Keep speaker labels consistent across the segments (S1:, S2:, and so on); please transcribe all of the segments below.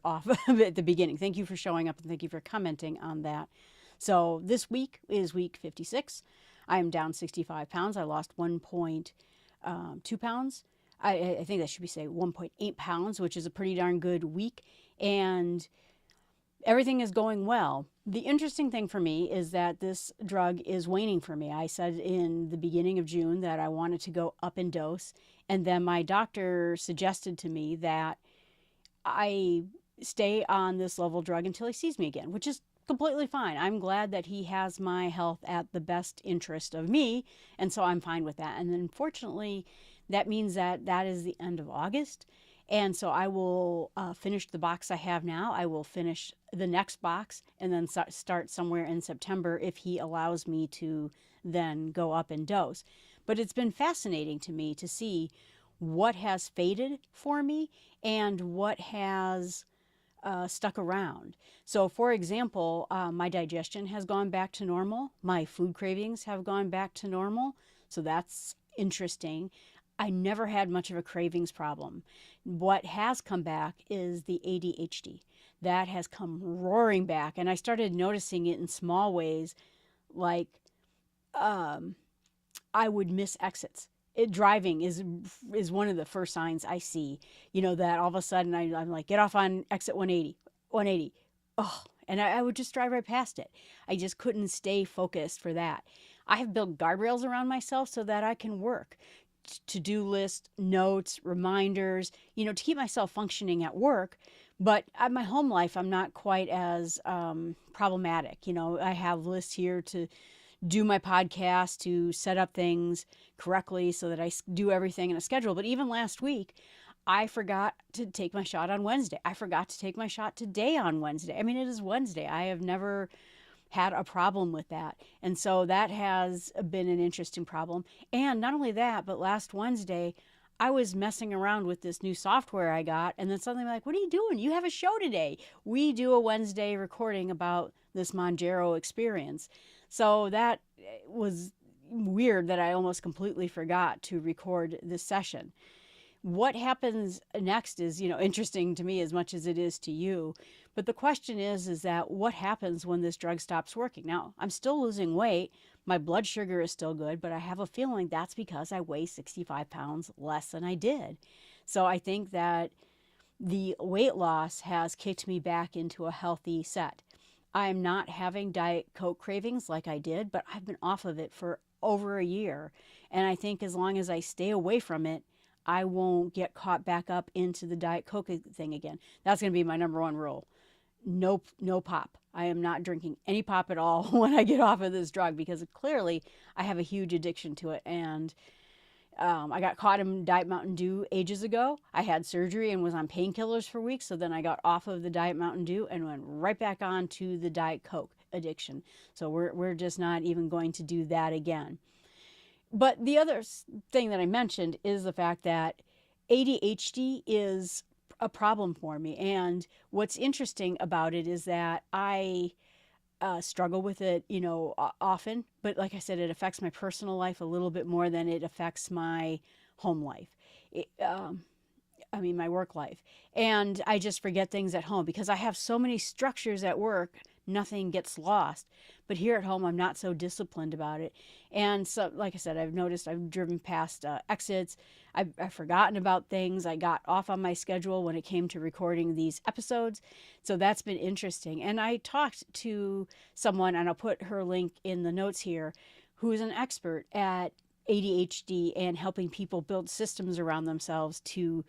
S1: off at the beginning. Thank you for showing up and thank you for commenting on that. So this week is week 56. I am down 65 pounds. I lost 1.2 pounds. I think that should be say 1.8 pounds, which is a pretty darn good week. And everything is going well. The interesting thing for me is that this drug is waning for me. I said in the beginning of June that I wanted to go up in dose. And then my doctor suggested to me that I stay on this level drug until he sees me again, which is completely fine. I'm glad that he has my health at the best interest of me. And so I'm fine with that. And unfortunately, that means that that is the end of August. And so I will finish the box I have now. I will finish the next box and then start somewhere in September if he allows me to then go up in dose. But it's been fascinating to me to see what has faded for me and what has stuck around. So for example, my digestion has gone back to normal. My food cravings have gone back to normal. So that's interesting. I never had much of a cravings problem. What has come back is the ADHD. That has come roaring back. And I started noticing it in small ways, like I would miss exits. Driving is one of the first signs I see, that all of a sudden I'm like, get off on exit 180. Oh, and I would just drive right past it. I just couldn't stay focused for that. I have built guardrails around myself so that I can work. To-do list, notes, reminders, to keep myself functioning at work. But at my home life, I'm not quite as problematic. I have lists here to do my podcast, to set up things correctly so that I do everything in a schedule. But even last week, I forgot to take my shot on Wednesday. I forgot to take my shot today on Wednesday. I mean, it is Wednesday. I have never had a problem with that. And so that has been an interesting problem. And not only that, but last Wednesday, I was messing around with this new software I got. And then suddenly I'm like, what are you doing? You have a show today. We do a Wednesday recording about this Mounjaro experience. So that was weird that I almost completely forgot to record this session. What happens next is, interesting to me as much as it is to you. But the question is that what happens when this drug stops working? Now, I'm still losing weight. My blood sugar is still good, but I have a feeling that's because I weigh 65 pounds less than I did. So I think that the weight loss has kicked me back into a healthy set. I'm not having Diet Coke cravings like I did, but I've been off of it for over a year. And I think as long as I stay away from it, I won't get caught back up into the Diet Coke thing again. That's going to be my number one rule. No pop. I am not drinking any pop at all when I get off of this drug because clearly I have a huge addiction to it. And I got caught in Diet Mountain Dew ages ago. I had surgery and was on painkillers for weeks. So then I got off of the Diet Mountain Dew and went right back on to the Diet Coke addiction. So we're just not even going to do that again. But the other thing that I mentioned is the fact that ADHD is a problem for me. And what's interesting about it is that I struggle with it, often. But like I said, it affects my personal life a little bit more than it affects my home life. My work life. And I just forget things at home because I have so many structures at work, nothing gets lost. But here at home, I'm not so disciplined about it. And so, like I said, I've noticed I've driven past exits. I've forgotten about things. I got off on my schedule when it came to recording these episodes. So that's been interesting. And I talked to someone, and I'll put her link in the notes here, who is an expert at ADHD and helping people build systems around themselves to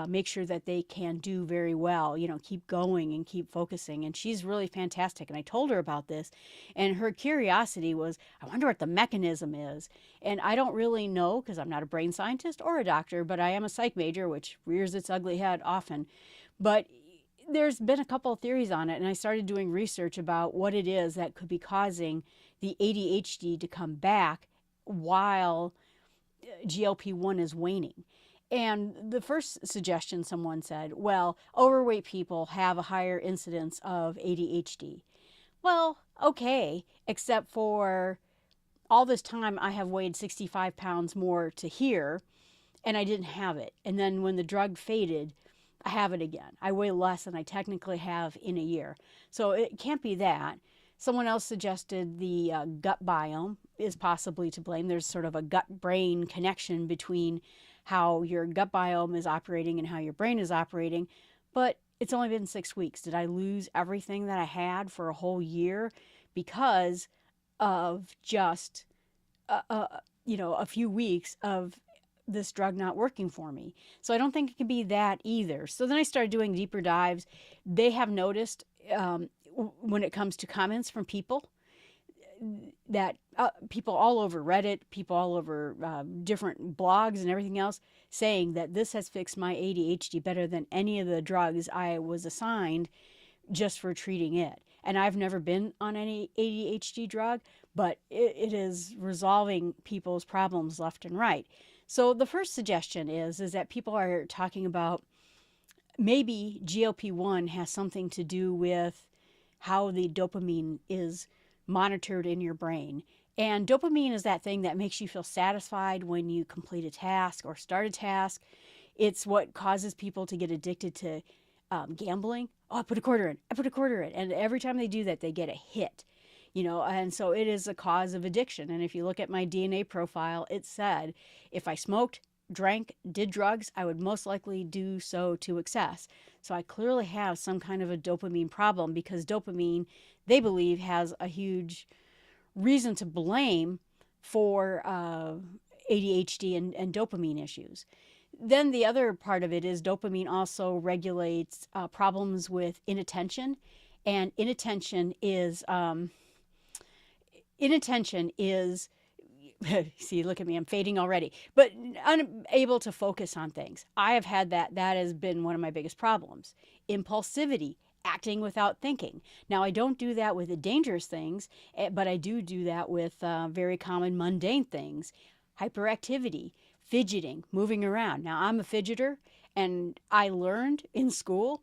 S1: make sure that they can do very well, keep going and keep focusing. And she's really fantastic. And I told her about this, and her curiosity was, I wonder what the mechanism is. And I don't really know because I'm not a brain scientist or a doctor, but I am a psych major, which rears its ugly head often. But there's been a couple of theories on it, and I started doing research about what it is that could be causing the ADHD to come back while GLP1 is waning. And the first suggestion someone said, well, overweight people have a higher incidence of ADHD. Well, okay, except for all this time I have weighed 65 pounds more to here, and I didn't have it. And then when the drug faded, I have it again. I weigh less than I technically have in a year. So it can't be that. Someone else suggested the gut biome is possibly to blame. There's sort of a gut-brain connection between how your gut biome is operating and how your brain is operating. But it's only been 6 weeks. Did I lose everything that I had for a whole year because of just a few weeks of this drug not working for me? So I don't think it could be that either. So then I started doing deeper dives. They have noticed when it comes to comments from people that people all over Reddit, people all over different blogs and everything else saying that this has fixed my ADHD better than any of the drugs I was assigned just for treating it. And I've never been on any ADHD drug, but it is resolving people's problems left and right. So the first suggestion is that people are talking about maybe GLP-1 has something to do with how the dopamine is monitored in your brain. And dopamine is that thing that makes you feel satisfied when you complete a task or start a task. It's what causes people to get addicted to gambling. Oh, I put a quarter in. I put a quarter in. And every time they do that, they get a hit. And so it is a cause of addiction. And if you look at my DNA profile, it said if I smoked, drank, did drugs, I would most likely do so to excess. So I clearly have some kind of a dopamine problem because dopamine, they believe, has a huge reason to blame for ADHD and dopamine issues. Then the other part of it is dopamine also regulates problems with inattention. And inattention is see, look at me, I'm fading already, but unable to focus on things. I have had that. That has been one of my biggest problems. Impulsivity, acting without thinking. Now, I don't do that with the dangerous things, but I do that with very common mundane things. Hyperactivity, fidgeting, moving around. Now, I'm a fidgeter, and I learned in school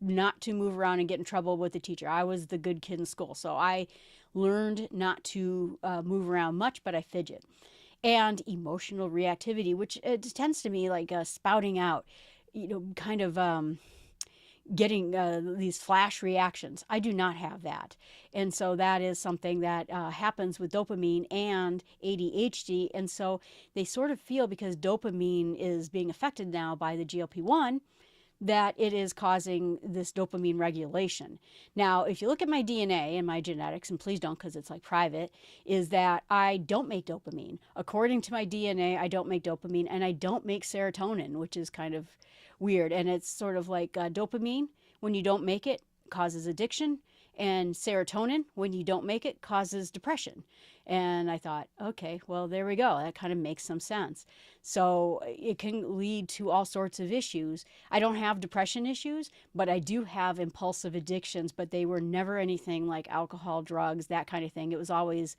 S1: not to move around and get in trouble with the teacher. I was the good kid in school, so I learned not to move around much, but I fidget. And emotional reactivity, which it tends to me like spouting out, kind of getting these flash reactions. I do not have that. And so that is something that happens with dopamine and ADHD. And so they sort of feel, because dopamine is being affected now by the GLP-1, that it is causing this dopamine regulation. Now, if you look at my DNA and my genetics, and please don't because it's like private, is that I don't make dopamine. According to my DNA, I don't make dopamine, and I don't make serotonin, which is kind of weird. And it's sort of like dopamine, when you don't make it, causes addiction, and serotonin, when you don't make it, causes depression. And I thought, okay, well, there we go. That kind of makes some sense. So it can lead to all sorts of issues. I don't have depression issues, but I do have impulsive addictions, but they were never anything like alcohol, drugs, that kind of thing. It was always,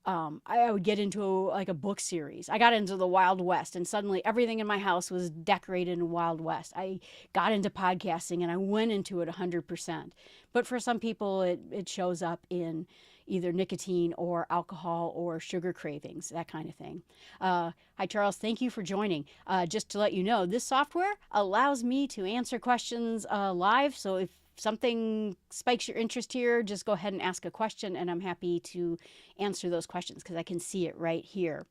S1: I would get into like a book series. I got into the Wild West, and suddenly everything in my house was decorated in Wild West. I got into podcasting, and I went into it 100%. But for some people, it shows up in either nicotine or alcohol or sugar cravings, that kind of thing. Hi, Charles. Thank you for joining. Just to let you know, this software allows me to answer questions live. So if something spikes your interest here, just go ahead and ask a question, and I'm happy to answer those questions because I can see it right here.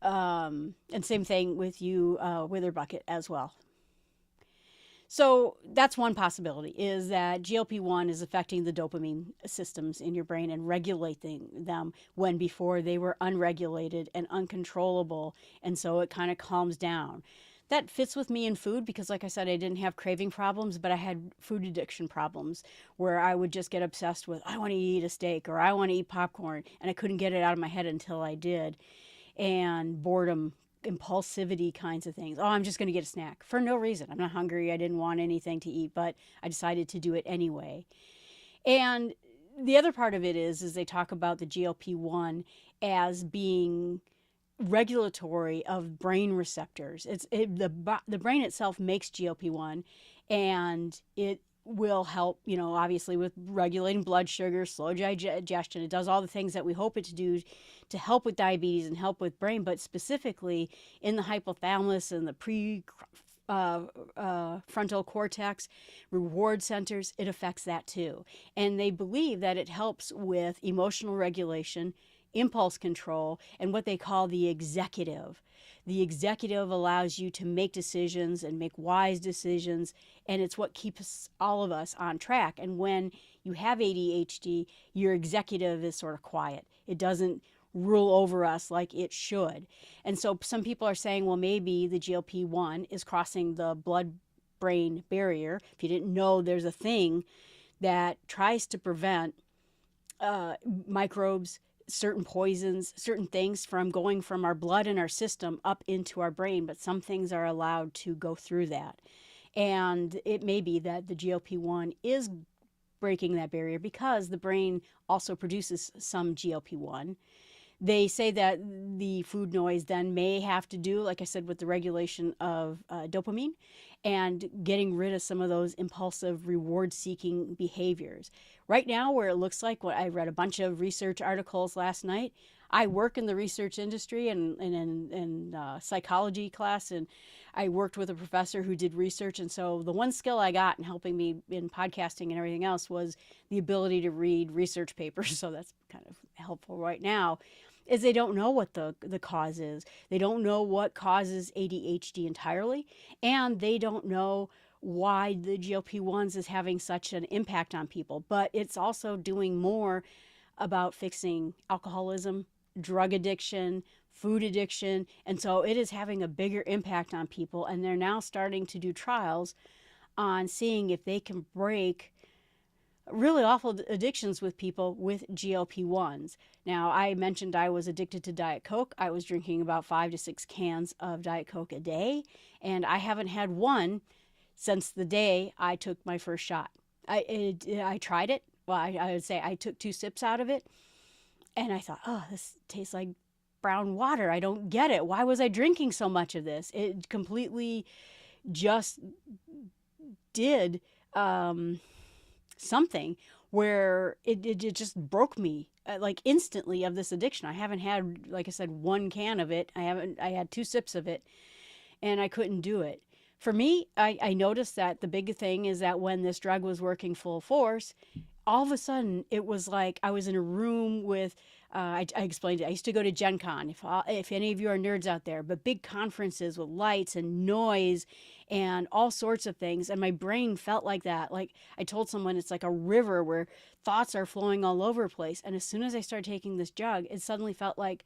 S1: And same thing with you, Wither Bucket, as well. So that's one possibility, is that GLP-1 is affecting the dopamine systems in your brain and regulating them when before they were unregulated and uncontrollable. And so it kind of calms down. That fits with me in food because, like I said, I didn't have craving problems, but I had food addiction problems where I would just get obsessed with, I want to eat a steak or I want to eat popcorn, and I couldn't get it out of my head until I did. And boredom, impulsivity kinds of things. Oh, I'm just going to get a snack for no reason. I'm not hungry. I didn't want anything to eat, but I decided to do it anyway. And the other part of it is they talk about the GLP-1 as being regulatory of brain receptors. The brain itself makes GLP-1, and it will help, obviously with regulating blood sugar, slow digestion. It does all the things that we hope it to do to help with diabetes and help with brain, but specifically in the hypothalamus and the frontal cortex, reward centers, it affects that too. And they believe that it helps with emotional regulation, impulse control, and what they call the executive. The executive allows you to make decisions and make wise decisions, and it's what keeps all of us on track. And when you have ADHD, your executive is sort of quiet. It doesn't rule over us like it should. And so some people are saying, well, maybe the GLP-1 is crossing the blood-brain barrier. If you didn't know, there's a thing that tries to prevent microbes, certain poisons, certain things from going from our blood and our system up into our brain, but some things are allowed to go through that. And it may be that the GLP-1 is breaking that barrier because the brain also produces some GLP-1. They say that the food noise then may have to do, like I said, with the regulation of dopamine and getting rid of some of those impulsive reward-seeking behaviors. Right now, where it looks like, I read a bunch of research articles last night. I work in the research industry and in psychology class, and I worked with a professor who did research. And so the one skill I got in helping me in podcasting and everything else was the ability to read research papers. So that's kind of helpful right now. Is they don't know what the cause is. They don't know what causes ADHD entirely, and they don't know why the GLP-1s is having such an impact on people. But it's also doing more about fixing alcoholism, drug addiction, food addiction, and so it is having a bigger impact on people, and they're now starting to do trials on seeing if they can break really awful addictions with people with GLP-1s. Now, I mentioned I was addicted to Diet Coke. I was drinking about 5 to 6 cans of Diet Coke a day, and I haven't had one since the day I took my first shot. I tried it. Well, I would say I took 2 sips out of it, and I thought, oh, this tastes like brown water. I don't get it. Why was I drinking so much of this? It completely just did something where it just broke me like instantly of this addiction. I haven't had, like I said, 1 can of it. I had 2 sips of it, and I couldn't do it. For me, I noticed that the big thing is that when this drug was working full force, all of a sudden it was like I was in a room with, I explained it. I used to go to Gen Con, if any of you are nerds out there, but big conferences with lights and noise and all sorts of things. And my brain felt like that. Like I told someone, it's like a river where thoughts are flowing all over the place. And as soon as I started taking this drug, it suddenly felt like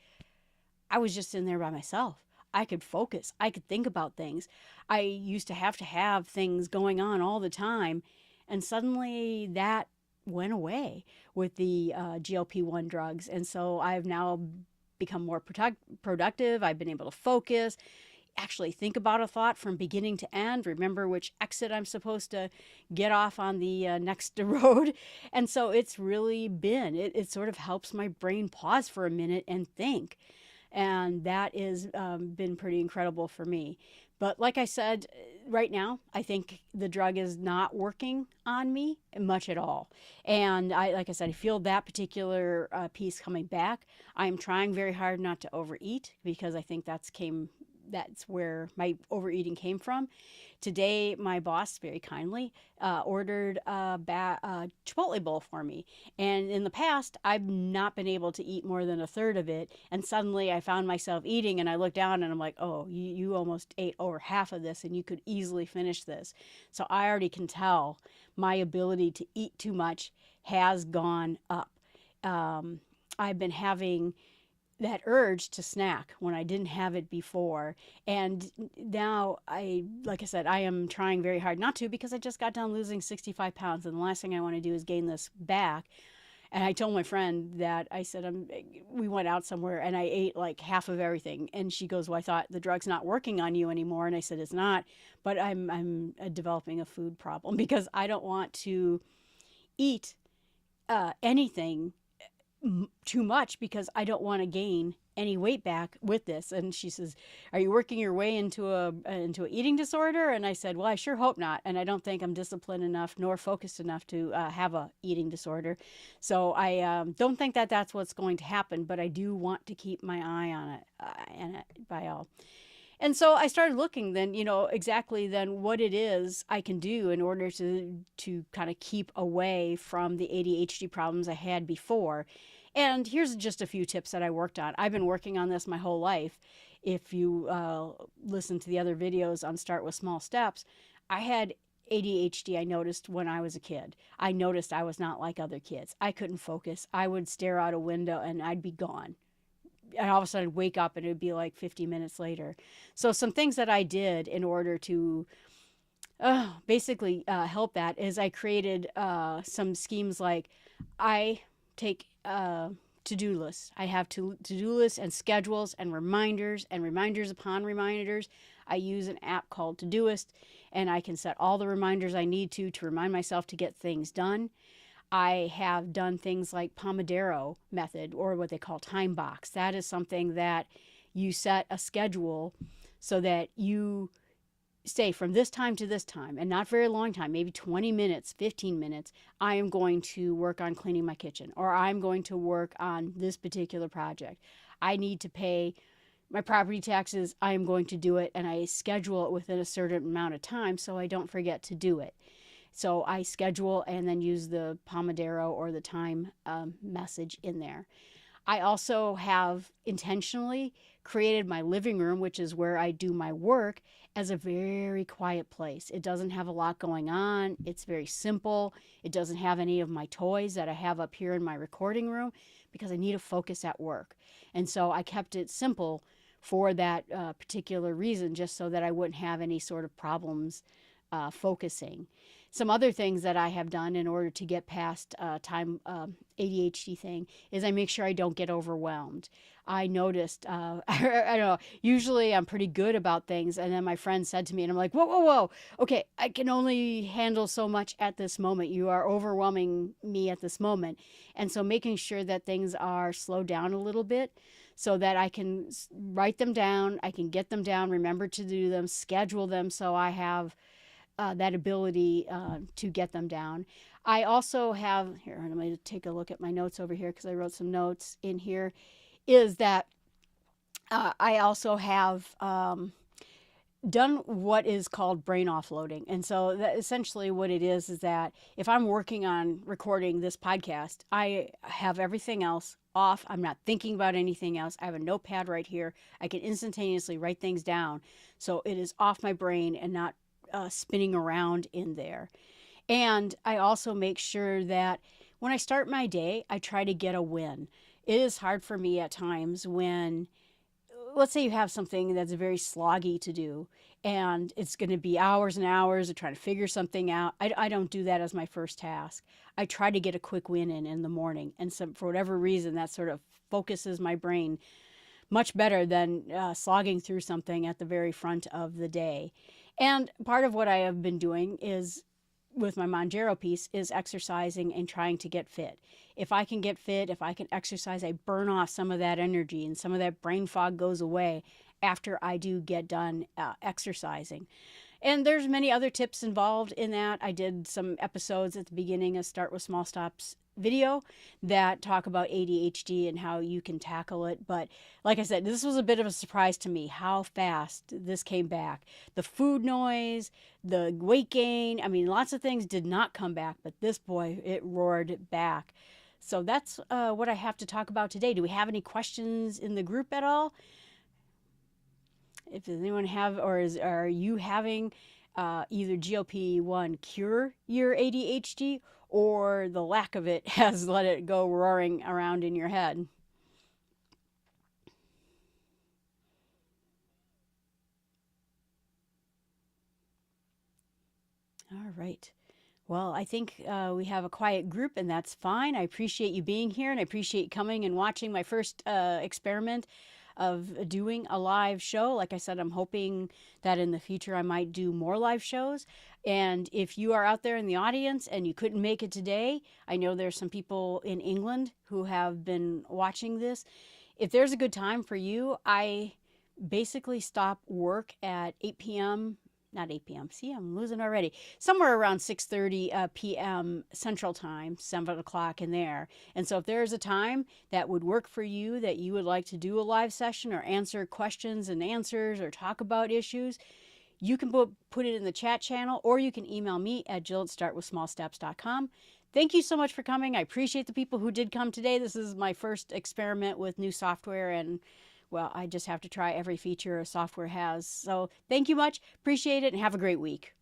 S1: I was just in there by myself. I could focus. I could think about things. I used to have things going on all the time. And suddenly that went away with the GLP-1 drugs. And so I've now become more productive. I've been able to focus, actually think about a thought from beginning to end, remember which exit I'm supposed to get off on the next road. And so it's really been, it sort of helps my brain pause for a minute and think. And that has been pretty incredible for me. But like I said, right now, I think the drug is not working on me much at all. And like I said, I feel that particular piece coming back. I'm trying very hard not to overeat because I think that's where my overeating came from. Today, my boss very kindly ordered a Chipotle bowl for me. And in the past, I've not been able to eat more than a third of it. And suddenly I found myself eating and I looked down and I'm like, oh, you almost ate over half of this and you could easily finish this. So I already can tell my ability to eat too much has gone up. I've been having that urge to snack when I didn't have it before. And now like I said, I am trying very hard not to because I just got done losing 65 pounds. And the last thing I want to do is gain this back. And I told my friend that I said, we went out somewhere and I ate like half of everything. And she goes, well, I thought the drug's not working on you anymore. And I said, it's not, but I'm developing a food problem because I don't want to eat anything too much because I don't want to gain any weight back with this. And she says, are you working your way into an eating disorder? And I said, well, I sure hope not. And I don't think I'm disciplined enough nor focused enough to have a eating disorder. So I don't think that that's what's going to happen, but I do want to keep my eye on it by all. And so I started looking then, exactly then what it is I can do in order to kind of keep away from the ADHD problems I had before. And here's just a few tips that I worked on. I've been working on this my whole life. If you listen to the other videos on Start with Small Steps, I had ADHD, I noticed when I was a kid. I noticed I was not like other kids. I couldn't focus. I would stare out a window and I'd be gone. And all of a sudden I'd wake up and it would be like 50 minutes later. So some things that I did in order to basically help that is I created some schemes like I take to-do lists. I have to-do lists and schedules and reminders upon reminders. I use an app called Todoist, and I can set all the reminders I need to remind myself to get things done. I have done things like Pomodoro method, or what they call time box. That is something that you set a schedule so that you stay from this time to this time, and not very long time, maybe 20 minutes, 15 minutes. I am going to work on cleaning my kitchen, or I'm going to work on this particular project. I need to pay my property taxes. I am going to do it, and I schedule it within a certain amount of time so I don't forget to do it. So I schedule and then use the Pomodoro or the time message in there. I also have intentionally created my living room, which is where I do my work, as a very quiet place. It doesn't have a lot going on. It's very simple. It doesn't have any of my toys that I have up here in my recording room because I need to focus at work. And so I kept it simple for that particular reason, just so that I wouldn't have any sort of problems focusing. Some other things that I have done in order to get past time ADHD thing is I make sure I don't get overwhelmed. I noticed, I don't know, usually I'm pretty good about things. And then my friend said to me, and I'm like, whoa, whoa, whoa. Okay, I can only handle so much at this moment. You are overwhelming me at this moment. And so making sure that things are slowed down a little bit so that I can write them down, I can get them down, remember to do them, schedule them so I have that ability to get them down. I also have, here, I'm going to take a look at my notes over here because I wrote some notes in here, is that I also have done what is called brain offloading. And so that essentially what it is that if I'm working on recording this podcast, I have everything else off. I'm not thinking about anything else. I have a notepad right here. I can instantaneously write things down. So it is off my brain and not spinning around in there. And I also make sure that when I start my day, I try to get a win. It is hard for me at times when, let's say you have something that's very sloggy to do and it's going to be hours and hours of trying to figure something out. I don't do that as my first task. I try to get a quick win in the morning. And so for whatever reason, that sort of focuses my brain much better than slogging through something at the very front of the day. And part of what I have been doing is, with my Mounjaro piece, is exercising and trying to get fit. If I can get fit, if I can exercise, I burn off some of that energy and some of that brain fog goes away after I do get done exercising. And there's many other tips involved in that. I did some episodes at the beginning of Start with Small Steps video that talk about ADHD and how you can tackle it. But like I said, this was a bit of a surprise to me how fast this came back. The food noise, the weight gain, I mean, lots of things did not come back, but this, boy, it roared back. So that's what I have to talk about today. Do we have any questions in the group at all? If does anyone have, or are you having either GLP1 cure your ADHD, or the lack of it has let it go roaring around in your head? All right. Well, I think we have a quiet group, and that's fine. I appreciate you being here, and I appreciate coming and watching my first experiment of doing a live show. Like I said, I'm hoping that in the future I might do more live shows. And if you are out there in the audience and you couldn't make it today, I know there's some people in England who have been watching this. If there's a good time for you, I basically stop work at 8 p.m. not 8 p.m. See, I'm losing already. Somewhere around 6:30 p.m. Central Time, 7 o'clock in there. And so if there is a time that would work for you, that you would like to do a live session or answer questions and answers or talk about issues, you can put it in the chat channel, or you can email me at jill@startwithsmallsteps.com. Thank you so much for coming. I appreciate the people who did come today. This is my first experiment with new software, and well, I just have to try every feature a software has. So thank you much. Appreciate it, and have a great week.